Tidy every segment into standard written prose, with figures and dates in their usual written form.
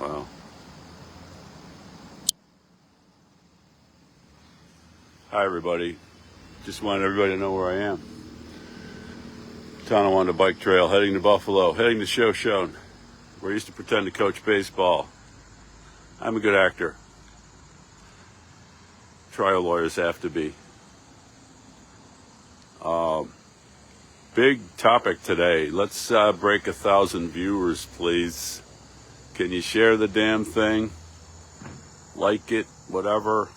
Wow. Hi, everybody. Just wanted everybody to know where I am. Tonawanda Bike Trail, heading to Buffalo, heading to Shoshone, where I used to pretend to coach baseball. I'm a good actor. Trial lawyers have to be. Big topic today. Let's break 1,000 viewers, please. Can you share the damn thing? Like it, whatever.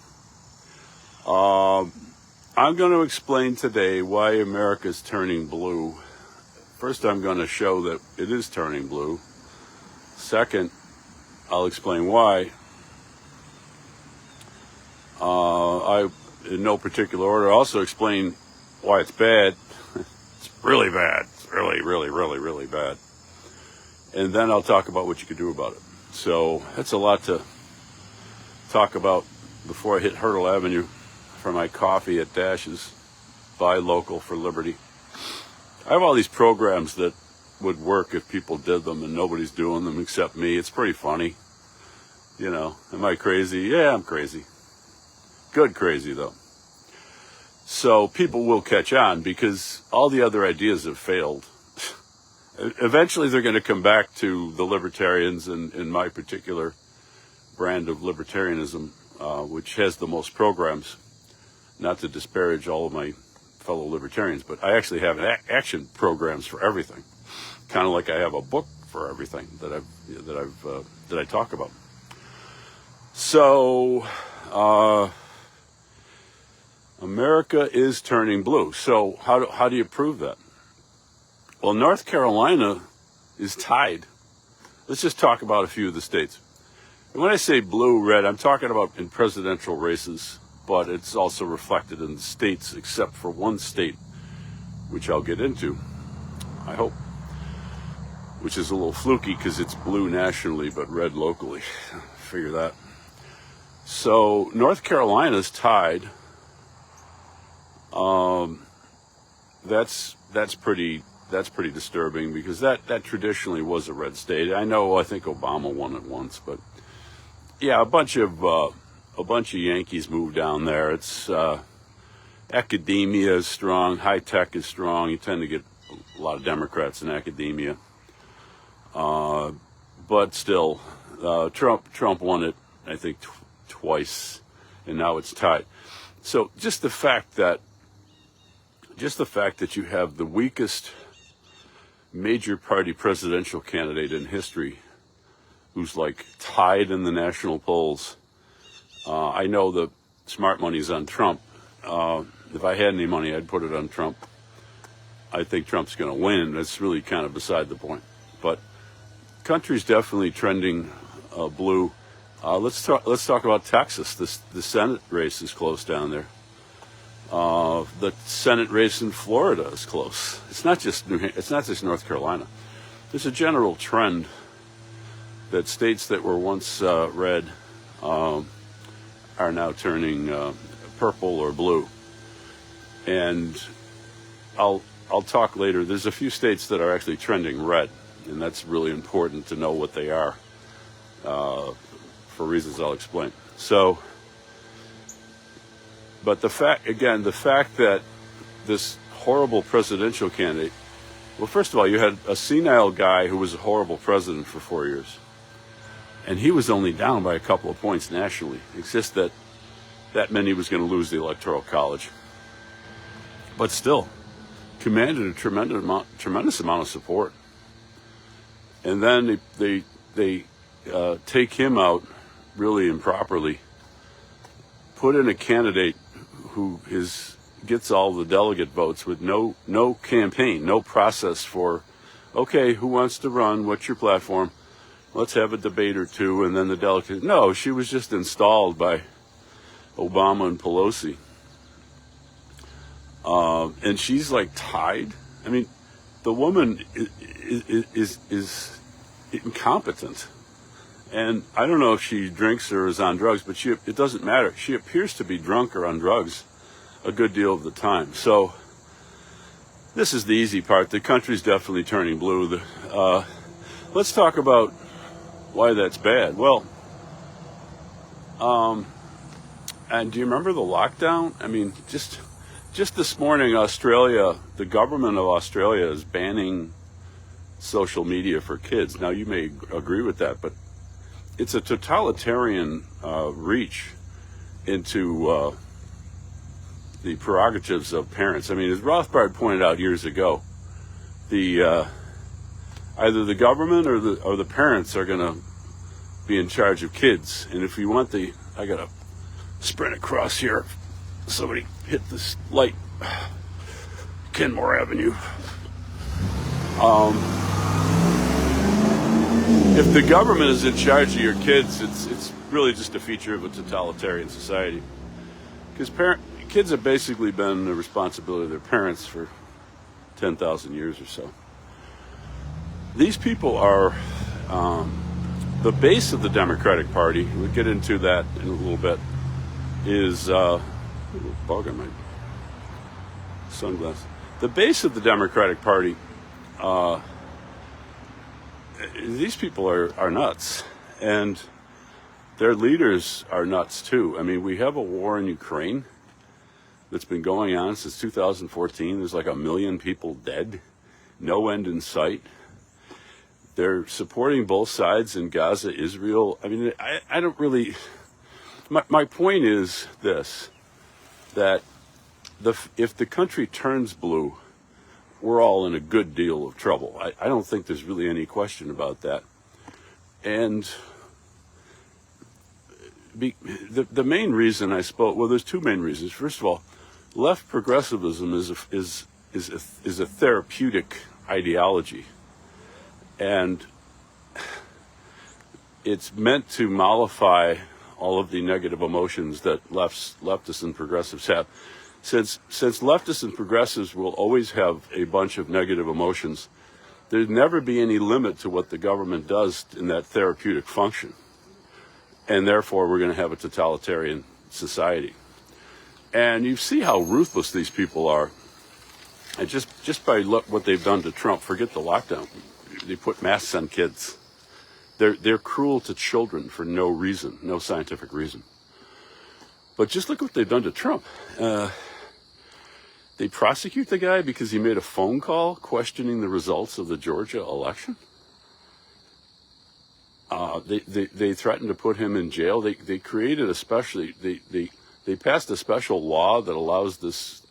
I'm going to explain today why America's turning blue. First, I'm going to show that it is turning blue. Second, I'll explain why. In no particular order, I'll also explain why it's bad. It's really bad. It's really, really, really, really bad. And then I'll talk about what you can do about it. So that's a lot to talk about before I hit Hurdle Avenue for my coffee at Dash's. Buy local for liberty. I have all these programs that would work if people did them, and nobody's doing them except me. It's pretty funny. You know, am I crazy? Yeah, I'm crazy. Good crazy, though. So people will catch on because all the other ideas have failed. Eventually they're going to come back to the libertarians and my particular brand of libertarianism, which has the most programs. Not to disparage all of my fellow libertarians, but I actually have action programs for everything. Kind of like I have a book for everything that I talk about. So, America is turning blue. So how do you prove that? Well, North Carolina is tied. Let's just talk about a few of the states. And when I say blue, red, I'm talking about in presidential races, but it's also reflected in the states, except for one state, which I'll get into, I hope, which is a little fluky because it's blue nationally, but red locally. Figure that. So North Carolina's tied. That's pretty disturbing because that traditionally was a red state. I think Obama won it once, but yeah, a bunch of Yankees moved down there. It's academia is strong, high tech is strong. You tend to get a lot of Democrats in academia, but still, Trump won it, I think, twice, and now it's tied. So just the fact that you have the weakest major party presidential candidate in history who's like tied in the national polls. I know the smart money's on Trump. If I had any money, I'd put it on Trump. I think Trump's going to win. That's really kind of beside the point. But country's definitely trending blue. Let's talk about Texas. The Senate race is close down there. The Senate race in Florida is close. It's not just North Carolina. There's a general trend that states that were once red are now turning purple or blue. And I'll talk later. There's a few states that are actually trending red, and that's really important to know what they are for reasons I'll explain. So, but the fact that this horrible presidential candidate, well, first of all, you had a senile guy who was a horrible president for 4 years. And he was only down by a couple of points nationally. It's just that meant he was going to lose the Electoral College. But still, commanded a tremendous amount of support. And then they take him out really improperly, put in a candidate who gets all the delegate votes with no campaign, no process for, okay, who wants to run? What's your platform? Let's have a debate or two, and then the delegate. No, she was just installed by Obama and Pelosi. And she's like tied. I mean, the woman is incompetent. And I don't know if she drinks or is on drugs, but it doesn't matter. She appears to be drunk or on drugs a good deal of the time. So this is the easy part. The country's definitely turning blue. Let's talk about why that's bad. Well, and do you remember the lockdown? I mean, just this morning, Australia, the government of Australia is banning social media for kids. Now, you may agree with that, but it's a totalitarian reach into the prerogatives of parents. I mean, as Rothbard pointed out years ago, the either the government or the parents are going to be in charge of kids. And if you want I got to sprint across here. Somebody hit this light. Kenmore Avenue. If the government is in charge of your kids, it's really just a feature of a totalitarian society. Because kids have basically been the responsibility of their parents for 10,000 years or so. These people are the base of the Democratic Party. We'll get into that in a little bit. Is a bug on my sunglasses. The base of the Democratic Party. These people are nuts, and their leaders are nuts too. I mean, we have a war in Ukraine that's been going on since 2014. There's like 1 million people dead, no end in sight. They're supporting both sides in Gaza, Israel. I mean, I don't really... My point is this, that if the country turns blue, we're all in a good deal of trouble. I don't think there's really any question about that. And the main reason I spoke, well, there's two main reasons. First of all, left progressivism is a therapeutic ideology, and it's meant to mollify all of the negative emotions that leftists and progressives have. Since leftists and progressives will always have a bunch of negative emotions, there'd never be any limit to what the government does in that therapeutic function. And therefore, we're going to have a totalitarian society. And you see how ruthless these people are. And just by what they've done to Trump, forget the lockdown. They put masks on kids. They're cruel to children for no reason, no scientific reason. But just look what they've done to Trump. They prosecute the guy because he made a phone call questioning the results of the Georgia election. They threatened to put him in jail. They created they passed a special law that allows this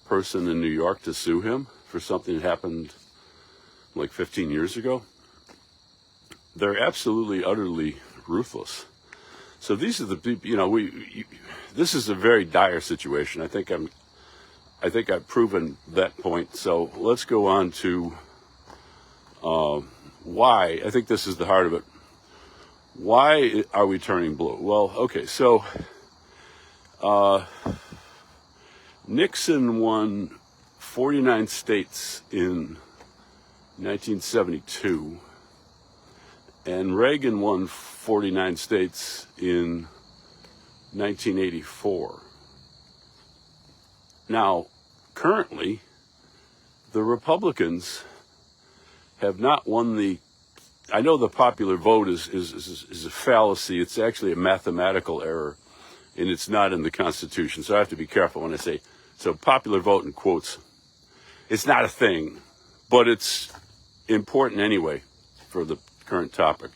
person in New York to sue him for something that happened like 15 years ago. They're absolutely, utterly ruthless. So these are the people, this is a very dire situation. I think I've proven that point. So let's go on to why. I think this is the heart of it. Why are we turning blue? Well, okay, so Nixon won 49 states in 1972. And Reagan won 49 states in 1984. Now, currently, the Republicans have not won I know the popular vote is a fallacy. It's actually a mathematical error, and it's not in the Constitution. So I have to be careful when I say, so popular vote in quotes. It's not a thing, but it's important anyway for the current topic.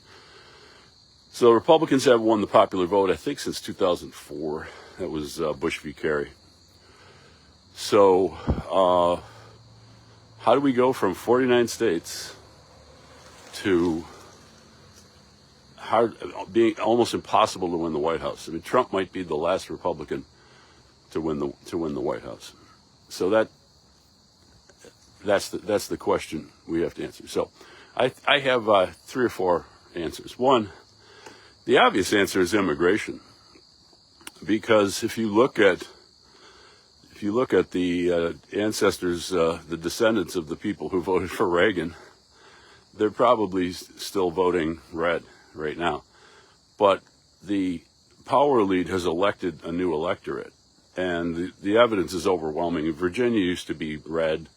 So Republicans have won the popular vote, I think, since 2004. That was Bush v. Kerry. So how do we go from 49 states to being almost impossible to win the White House? I mean, Trump might be the last Republican to win the White House. So that's the question we have to answer. So I have 3 or 4 answers. One, the obvious answer is immigration, because if you look at the ancestors, the descendants of the people who voted for Reagan, they're probably still voting red right now. But the power elite has elected a new electorate, and the evidence is overwhelming. Virginia used to be red.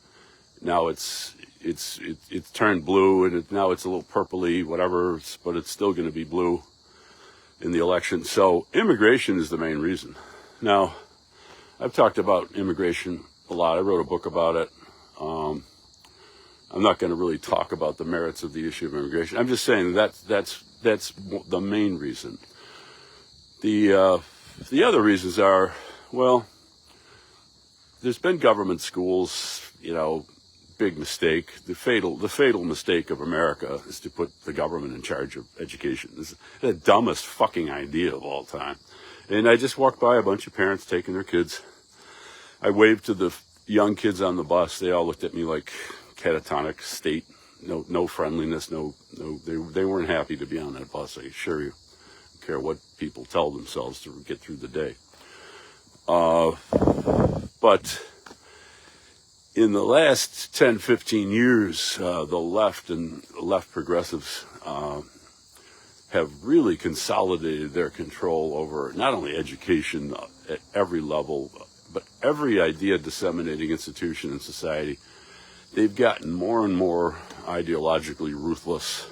Now it's it's turned blue, and now it's a little purpley, whatever, but it's still going to be blue in the election. So immigration is the main reason. Now, I've talked about immigration a lot. I wrote a book about it. I'm not going to really talk about the merits of the issue of immigration. I'm just saying that's the main reason. The other reasons are, well, there's been government schools, big mistake. The fatal mistake of America is to put the government in charge of education. This is the dumbest fucking idea of all time. And I just walked by a bunch of parents taking their kids. I waved to the young kids on the bus. They all looked at me like catatonic state. No friendliness. They weren't happy to be on that bus. I assure you. I don't care what people tell themselves to get through the day. But in the last 10, 15 years, the left and left progressives have really consolidated their control over not only education at every level, but every idea disseminating institution in society. They've gotten more and more ideologically ruthless.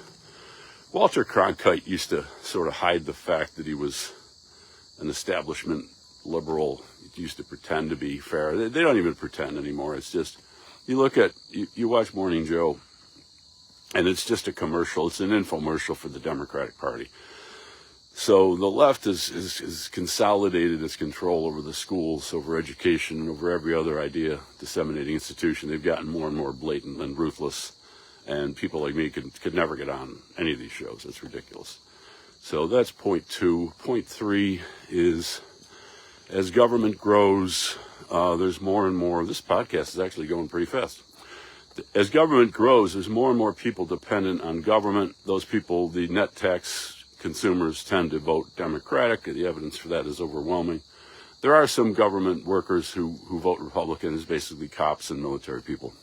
Walter Cronkite used to sort of hide the fact that he was an establishment liberal. He used to pretend to be fair. They don't even pretend anymore. It's just, you watch Morning Joe, and it's just a commercial. It's an infomercial for the Democratic Party. So the left is consolidated its control over the schools, over education, and over every other idea disseminating institution. They've gotten more and more blatant and ruthless, and people like me could never get on any of these shows. It's ridiculous. So that's point 2. Point 3 is, as government grows, there's more and more. This podcast is actually going pretty fast. As government grows, there's more and more people dependent on government. Those people, the net tax consumers, tend to vote Democratic. The evidence for that is overwhelming. There are some government workers who vote Republican, as basically cops and military people.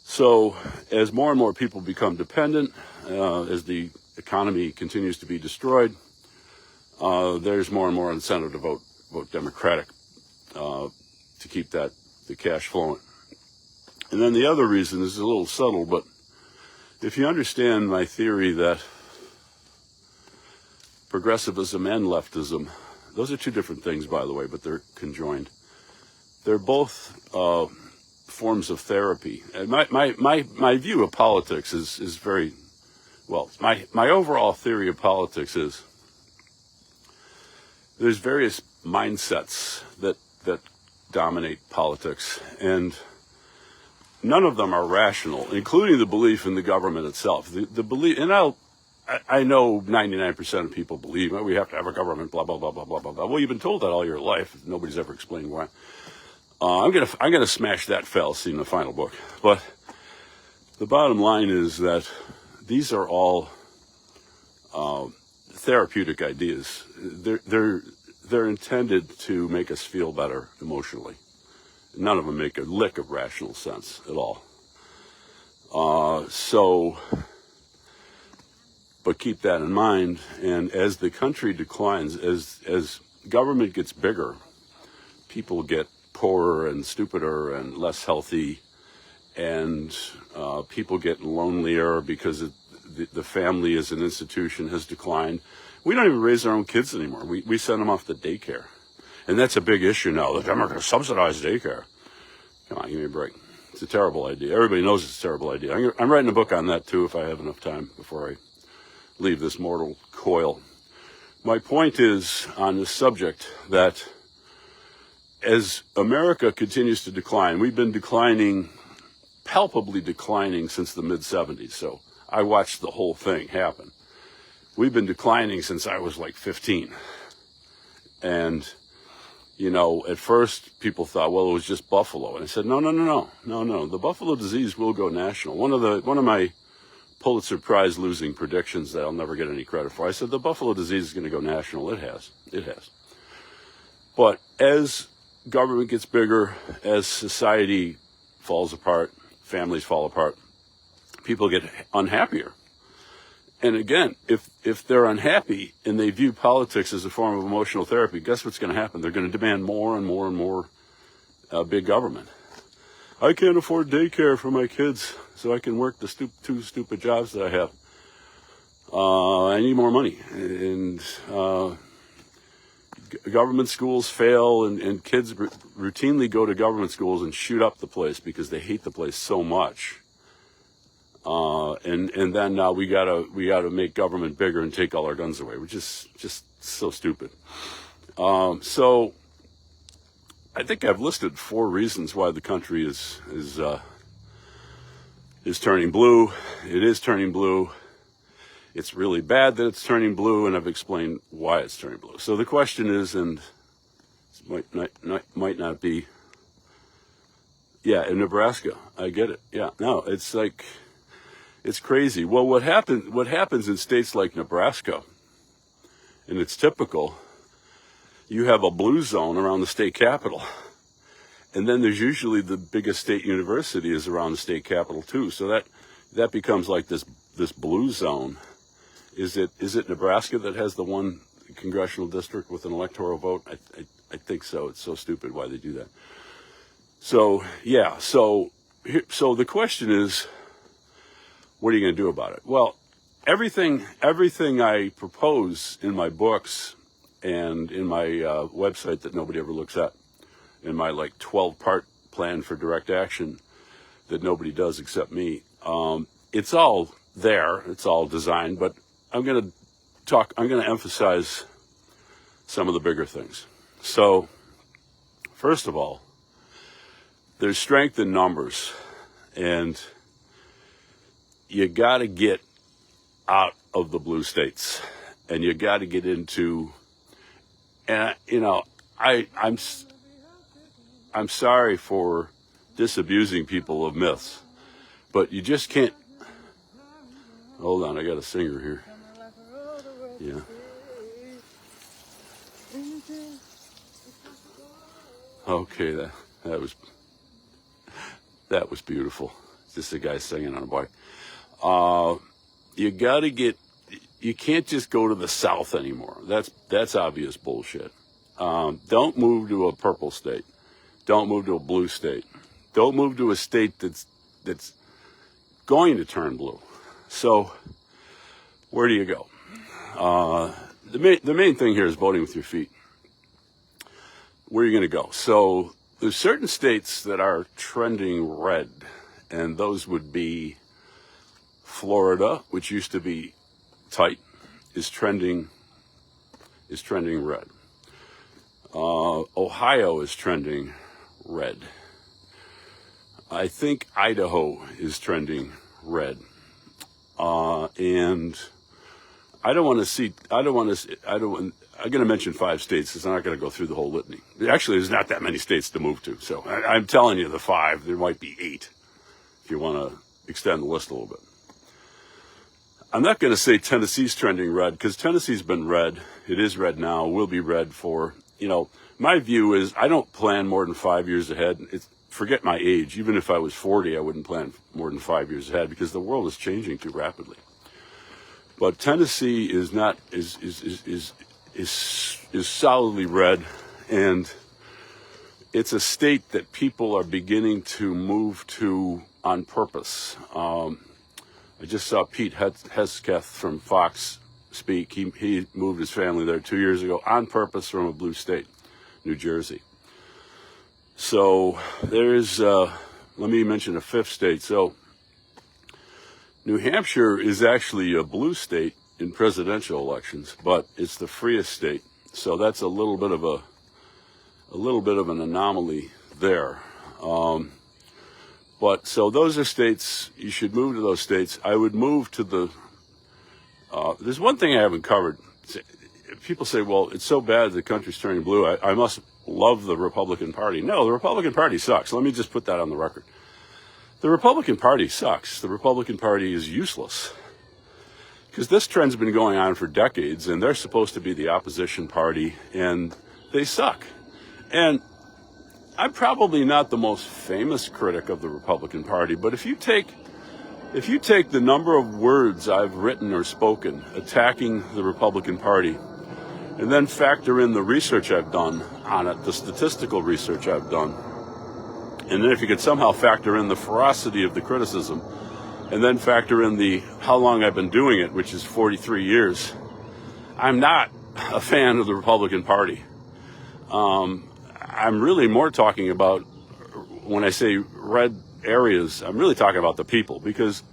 So as more and more people become dependent, as the economy continues to be destroyed, there's more and more incentive to vote Democratic to keep the cash flowing. And then the other reason is a little subtle, but if you understand my theory that progressivism and leftism, those are two different things, by the way, but they're conjoined. They're both forms of therapy. And my view of politics is very, well, my overall theory of politics is there's various mindsets that dominate politics, and none of them are rational, including the belief in the government itself. The belief, and I know 99% of people believe we have to have a government, blah, blah, blah, blah, blah, blah, blah. Well, you've been told that all your life. Nobody's ever explained why. I'm gonna smash that fallacy in the final book. But the bottom line is that these are all therapeutic ideas. They're intended to make us feel better emotionally. None of them make a lick of rational sense at all. But keep that in mind. And as the country declines, as government gets bigger, people get poorer and stupider and less healthy, and people get lonelier because the family as an institution has declined. We don't even raise our own kids anymore. We send them off to daycare. And that's a big issue now. The Democrats subsidize daycare. Come on, give me a break. It's a terrible idea. Everybody knows it's a terrible idea. I'm writing a book on that, too, if I have enough time before I leave this mortal coil. My point is on this subject that as America continues to decline, we've been palpably declining since the mid-'70s. So I watched the whole thing happen. We've been declining since I was like 15. And at first people thought, well, it was just buffalo. And I said, no. The buffalo disease will go national. One of my Pulitzer Prize losing predictions that I'll never get any credit for. I said the buffalo disease is going to go national. It has. But as government gets bigger, as society falls apart, families fall apart, people get unhappier. And again, if they're unhappy and they view politics as a form of emotional therapy, guess what's going to happen? They're going to demand more and more and more big government. I can't afford daycare for my kids, so I can work the two stupid jobs that I have. I need more money. And government schools fail, and kids routinely go to government schools and shoot up the place because they hate the place so much. And then now we gotta make government bigger and take all our guns away, which is just so stupid. So I think I've listed 4 reasons why the country is turning blue. It is turning blue. It's really bad that it's turning blue, and I've explained why it's turning blue. So the question is, and it might not be, yeah, in Nebraska, I get it. Yeah, no, it's like, it's crazy. Well, what happens in states like Nebraska, and it's typical, you have a blue zone around the state capital. And then there's usually the biggest state university is around the state capital too. So that becomes like this blue zone. Is it Nebraska that has the one congressional district with an electoral vote? I think so. It's so stupid why they do that. So yeah, so the question is, what are you going to do about it? Well, everything I propose in my books and in my website that nobody ever looks at, in my like 12-part plan for direct action that nobody does except me, it's all there. It's all designed, but I'm going to emphasize some of the bigger things. So, first of all, there's strength in numbers, and you got to get out of the blue states, and you got to get into, and I'm sorry for disabusing people of myths, but you just can't. Hold on, I got a singer here. Yeah. Okay, that was beautiful. Just a guy singing on a bike. You can't just go to the South anymore. That's obvious bullshit. Don't move to a purple state. Don't move to a blue state. Don't move to a state that's going to turn blue. So, where do you go? The main thing here is voting with your feet. Where are you going to go? So, there's certain states that are trending red, and those would be Florida, which used to be tight, is trending red. Ohio is trending red. I think Idaho is trending red. And I'm going to mention 5 states because I'm not going to go through the whole litany. Actually, there's not that many states to move to. So I'm telling you the 5, there might be 8 if you want to extend the list a little bit. I'm not going to say Tennessee's trending red because Tennessee's been red. It is red now, will be red for, my view is I don't plan more than 5 years ahead. Forget my age. Even if I was 40, I wouldn't plan more than 5 years ahead because the world is changing too rapidly. But Tennessee is solidly red, and it's a state that people are beginning to move to on purpose. I just saw Pete Hegseth from Fox speak. He moved his family there 2 years ago on purpose from a blue state, New Jersey. So there's, let me mention a 5th state. So New Hampshire is actually a blue state in presidential elections, but it's the freest state. So that's a little bit of an anomaly there. But so those are states, you should move to those states. I would move to there's one thing I haven't covered. People say, well, it's so bad the country's turning blue. I must love the Republican Party. No, the Republican Party sucks. Let me just put that on the record. The Republican Party sucks. The Republican Party is useless. Because this trend's been going on for decades, and they're supposed to be the opposition party, and they suck. And I'm probably not the most famous critic of the Republican Party, but if you take the number of words I've written or spoken attacking the Republican Party, and then factor in the research I've done on it, the statistical research I've done, And then if you could somehow factor in the ferocity of the criticism, and then factor in the how long I've been doing it, which is 43 years, I'm not a fan of the Republican Party. I'm really more talking about, when I say red areas, I'm really talking about the people, because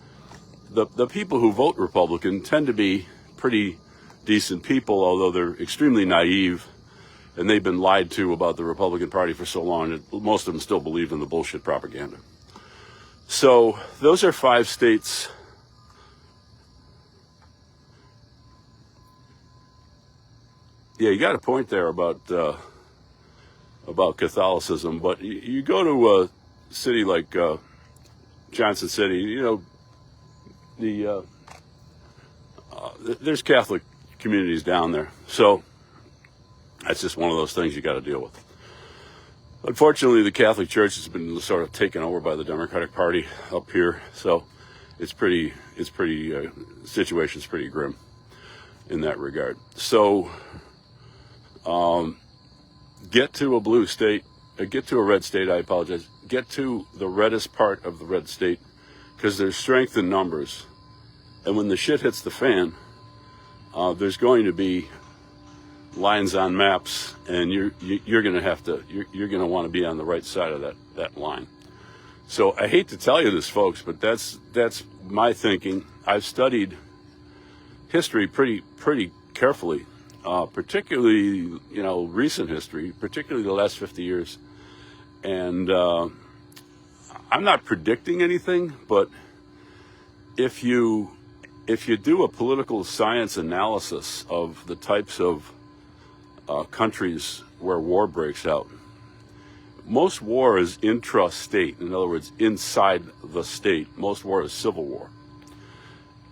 the people who vote Republican tend to be pretty decent people, although they're extremely naive, and they've been lied to about the Republican Party for so long that most of them still believe in the bullshit propaganda. So those are 5 states. Yeah, you got a point there about Catholicism, but you go to a city like Johnson City, there's Catholic communities down there, so that's just one of those things you got to deal with. Unfortunately, the Catholic Church has been sort of taken over by the Democratic Party up here, so situation's pretty grim in that regard. So, get to a blue state, get to a red state, I apologize, get to the reddest part of the red state, because there's strength in numbers, and when the shit hits the fan, there's going to be lines on maps, and you're going to have to, you're going to want to be on the right side of that line. So I hate to tell you this, folks, but that's my thinking. I've studied history pretty carefully, particularly recent history, particularly the last 50 years, and I'm not predicting anything, but if you do a political science analysis of the types of countries where war breaks out, most war is intra-state. In other words, inside the state. Most war is civil war.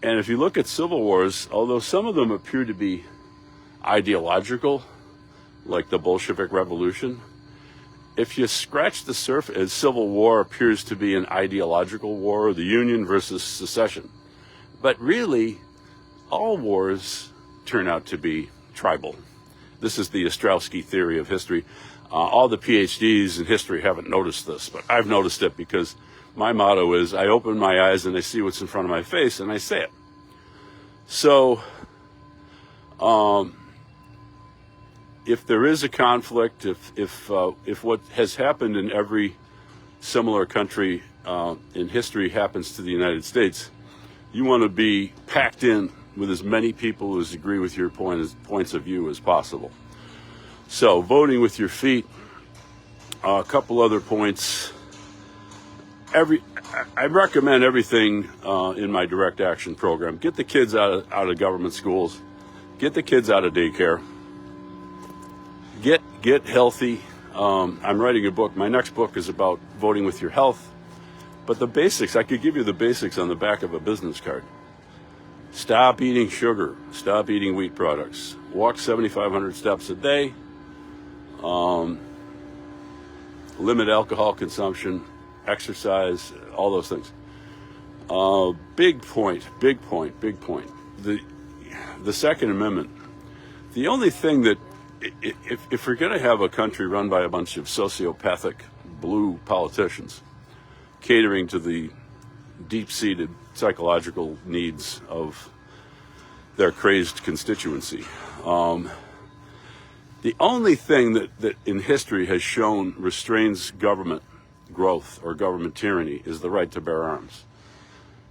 And if you look at civil wars, although some of them appear to be ideological, like the Bolshevik Revolution, if you scratch the surface, civil war appears to be an ideological war, the Union versus secession. But really, all wars turn out to be tribal. This is the Ostrowski theory of history. All the PhDs in history haven't noticed this, but I've noticed it, because my motto is I open my eyes and I see what's in front of my face and I say it. So, if there is a conflict, if what has happened in every similar country in history happens to the United States, you want to be packed in with as many people as agree with your points of view as possible. So, voting with your feet. A couple other points. I recommend everything in my direct action program. Get the kids out of government schools. Get the kids out of daycare. Get healthy. I'm writing a book. My next book is about voting with your health. But the basics, I could give you the basics on the back of a business card. Stop eating sugar. Stop eating wheat products. Walk 7,500 steps a day. Limit alcohol consumption. Exercise. All those things. Big point. The Second Amendment. The only thing that, if we're going to have a country run by a bunch of sociopathic blue politicians catering to the deep-seated psychological needs of their crazed constituency, the only thing that in history has shown restrains government growth or government tyranny is the right to bear arms.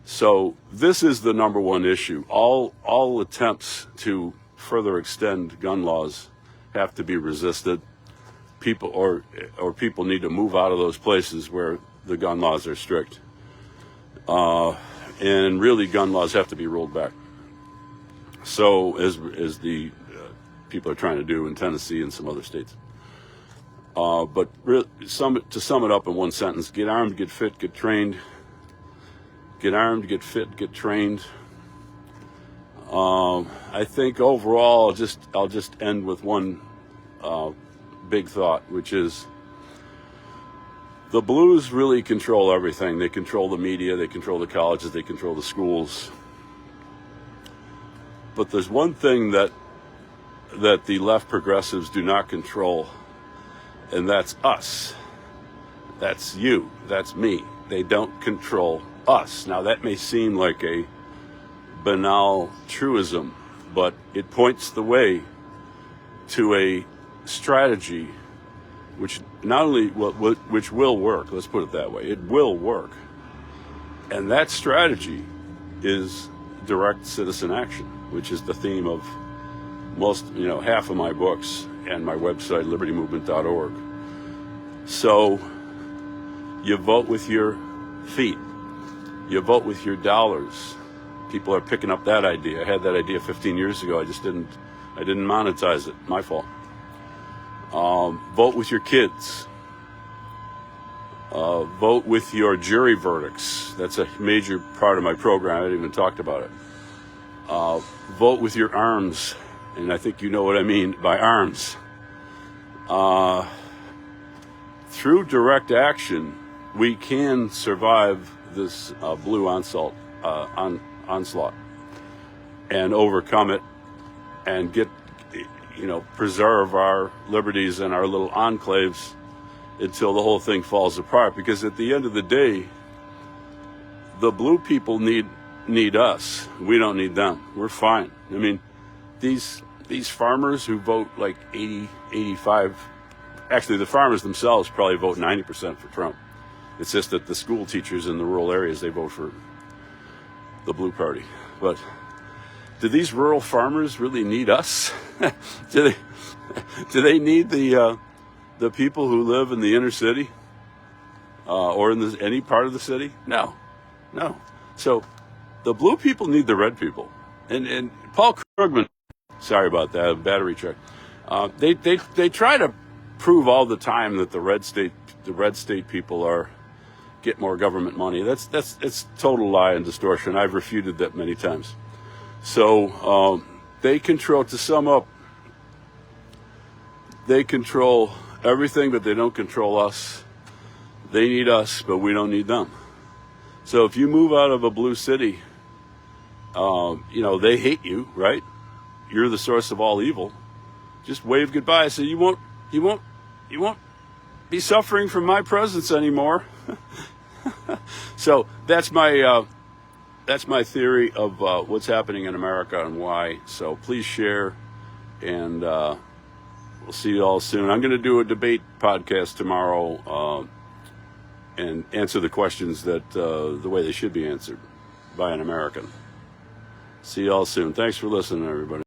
So this is the number one issue. All attempts to further extend gun laws have to be resisted. People need to move out of those places where the gun laws are strict. And really, gun laws have to be rolled back. So, as the people are trying to do in Tennessee and some other states. But to sum it up in one sentence: get armed, get fit, get trained. Get armed, get fit, get trained. I think overall, I'll just end with one big thought, which is the blues really control everything. They control the media, they control the colleges, they control the schools. But there's one thing that the left progressives do not control, and that's us. That's you. That's me. They don't control us. Now, that may seem like a banal truism, but it points the way to a strategy which not only which will work. Let's put it that way. It will work, and that strategy is direct citizen action, which is the theme of half of my books and my website, libertymovement.org. So you vote with your feet. You vote with your dollars. People are picking up that idea. I had that idea 15 years ago. I didn't monetize it. My fault. Vote with your kids. Vote with your jury verdicts. That's a major part of my program. I haven't even talked about it. Vote with your arms. And I think you know what I mean by arms. Through direct action, we can survive this blue onslaught and overcome it and preserve our liberties and our little enclaves until the whole thing falls apart. Because at the end of the day, the blue people need us. We don't need them. We're fine. I mean, these farmers who vote like 80, 85, actually the farmers themselves probably vote 90% for Trump. It's just that the school teachers in the rural areas, they vote for the blue party. But do these rural farmers really need us? Do they need the people who live in the inner city or in any part of the city? No. So the blue people need the red people. And Paul Krugman, sorry about that, battery check. They try to prove all the time that the red state people get more government money. It's total lie and distortion. I've refuted that many times. So they control, to sum up, they control everything, but they don't control us. They need us, but we don't need them. So if you move out of a blue city, they hate you, right? You're the source of all evil. Just wave goodbye. So you won't be suffering from my presence anymore. So that's my theory of what's happening in America and why. So please share, and we'll see you all soon. I'm going to do a debate podcast tomorrow and answer the questions that the way they should be answered by an American. See you all soon. Thanks for listening, everybody.